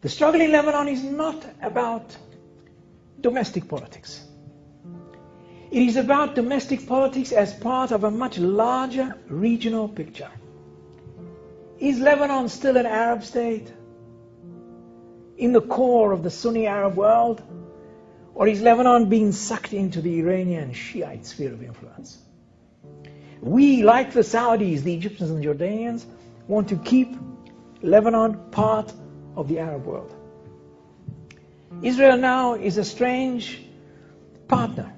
The struggle in Lebanon is not about domestic politics. It is about domestic politics as part of a much larger regional picture. Is Lebanon still an Arab state in the core of the Sunni Arab world? Or is Lebanon being sucked into the Iranian Shiite sphere of influence? We, like the Saudis, the Egyptians and the Jordanians, want to keep Lebanon part of the Arab world. Israel now is a strange partner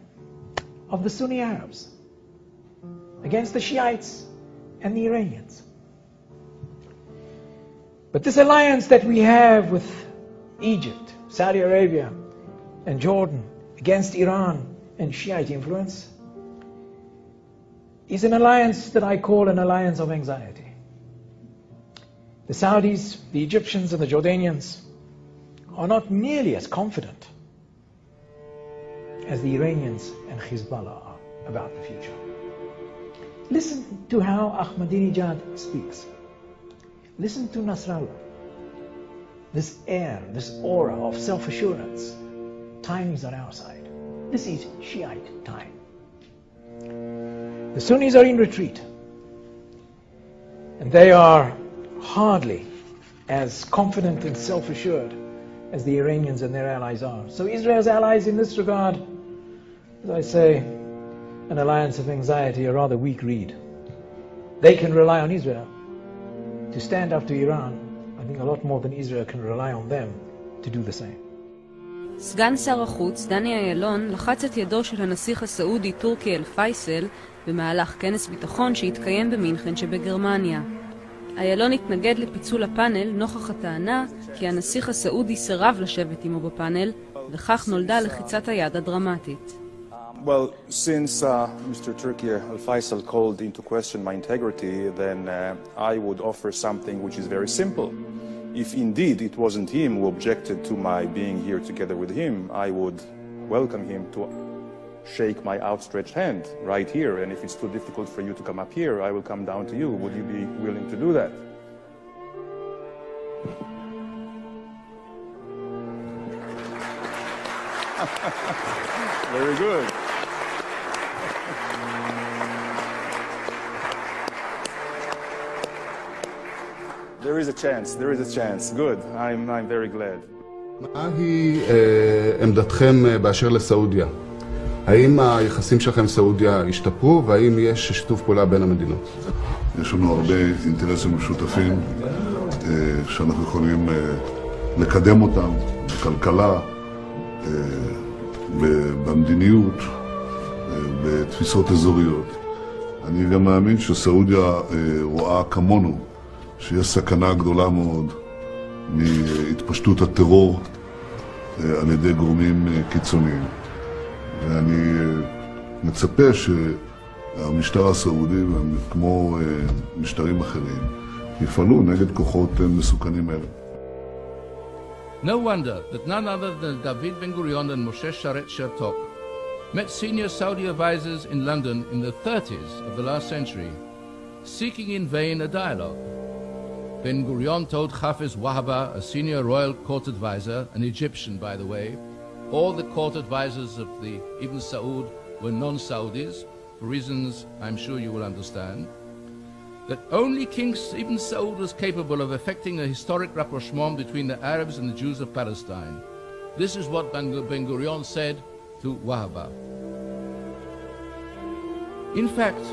of the Sunni Arabs against the Shiites and the Iranians. But this alliance that we have with Egypt, Saudi Arabia, and Jordan against Iran and Shiite influence is an alliance that I call an alliance of anxiety. The Saudis, the Egyptians, and the Jordanians are not nearly as confident as the Iranians and Hezbollah are about the future. Listen to how Ahmadinejad speaks. Listen to Nasrallah. This air, this aura of self-assurance. Time is on our side. This is Shiite time. The Sunnis are in retreat. And they are hardly as confident and self-assured as the Iranians and their allies are. So Israel's allies in this regard, as I say, an alliance of anxiety, a rather weak reed. They can rely on Israel to stand up to Iran, I think a lot more than Israel can rely on them to do the same. סגן שר החוץ דני אילון לחץ את ידו של הנסיך הסעודי טורקי אל-פייסל במהלך כנס ביטחון שהתקיים במינכן שבגרמניה. אילון התנגד לפיצול הפאנל נוכח הטענה כי הנסיך הסעודי סירב לשבת עמו בפאנל, וכך נולדה לחיצת היד הדרמטית. Well, since Mr. Turki Al-Faisal called into question my integrity, then I would offer something which is very simple. If indeed it wasn't him who objected to my being here together with him, I would welcome him to shake my outstretched hand right here. And if it's too difficult for you to come up here, I will come down to you. Would you be willing to do that? Very good. There is a chance, there is a chance. Good, I'm very glad. מהי עמדתכם באשר לסעודיה? האם היחסים שלכם עם סעודיה השתפרו, והאם יש שיתוף פעולה בין המדינות? יש לנו הרבה אינטרסים משותפים שאנחנו יכולים לקדם אותם בכלכלה, במדיניות, בתפיסות אזוריות. אני גם מאמין שסעודיה רואה כמונו שיש סכנה גדולה מאוד מהתפשטות הטרור על ידי גורמים קיצוניים. ואני מצפה שהמשטר הסעודי, כמו משטרים אחרים, יפעלו נגד כוחות מסוכנים אלה. No wonder that none other than David Ben-Gurion and Moshe Sharet Chertok met senior Saudi advisors in London in the 30s of the last century, seeking in vain a dialogue. Ben-Gurion told Hafiz Wahaba, a senior royal court advisor, an Egyptian by the way, all the court advisors of the Ibn Saud were non-Saudis, for reasons I'm sure you will understand, that only King Ibn Saud was capable of effecting a historic rapprochement between the Arabs and the Jews of Palestine. This is what Ben-Gurion said to Wahaba. In fact,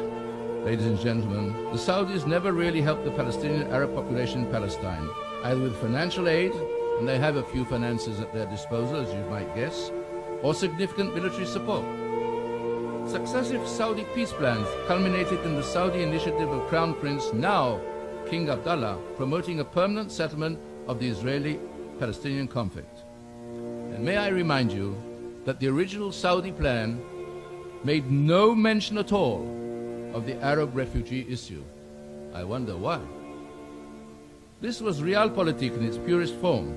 ladies and gentlemen, the Saudis never really helped the Palestinian Arab population in Palestine, either with financial aid, and they have a few finances at their disposal, as you might guess, or significant military support. Successive Saudi peace plans culminated in the Saudi initiative of Crown Prince, now King Abdullah, promoting a permanent settlement of the Israeli-Palestinian conflict. And may I remind you that the original Saudi plan made no mention at all of the Arab refugee issue. I wonder why. This was realpolitik in its purest form.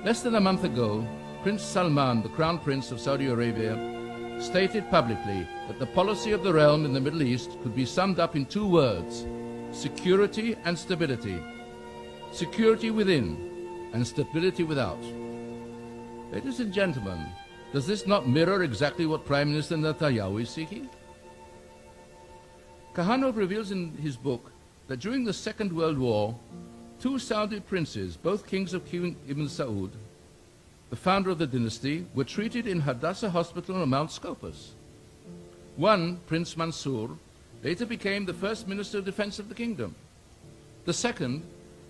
Less than a month ago, Prince Salman, the Crown Prince of Saudi Arabia, stated publicly that the policy of the realm in the Middle East could be summed up in two words: security and stability. Security within, and stability without. Ladies and gentlemen, does this not mirror exactly what Prime Minister Netanyahu is seeking? Kahanov reveals in his book that during the Second World War, two Saudi princes, both kings of King Ibn Saud, the founder of the dynasty, were treated in Hadassah Hospital on Mount Scopus. One, Prince Mansour, later became the first Minister of Defense of the kingdom. The second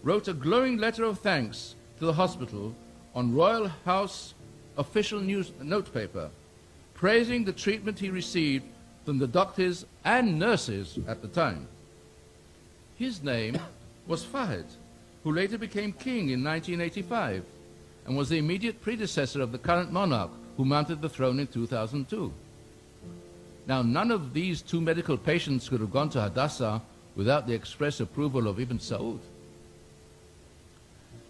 wrote a glowing letter of thanks to the hospital on Royal House official news notepaper, praising the treatment he received from the doctors and nurses at the time. His name was Fahd, who later became king in 1985 and was the immediate predecessor of the current monarch who mounted the throne in 2002. Now, none of these two medical patients could have gone to Hadassah without the express approval of Ibn Saud.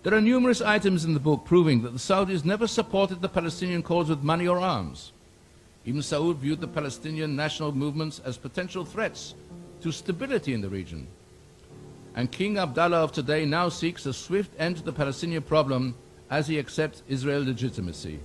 There are numerous items in the book proving that the Saudis never supported the Palestinian cause with money or arms. Ibn Saud viewed the Palestinian national movements as potential threats to stability in the region. And King Abdallah of today now seeks a swift end to the Palestinian problem as he accepts Israel's legitimacy.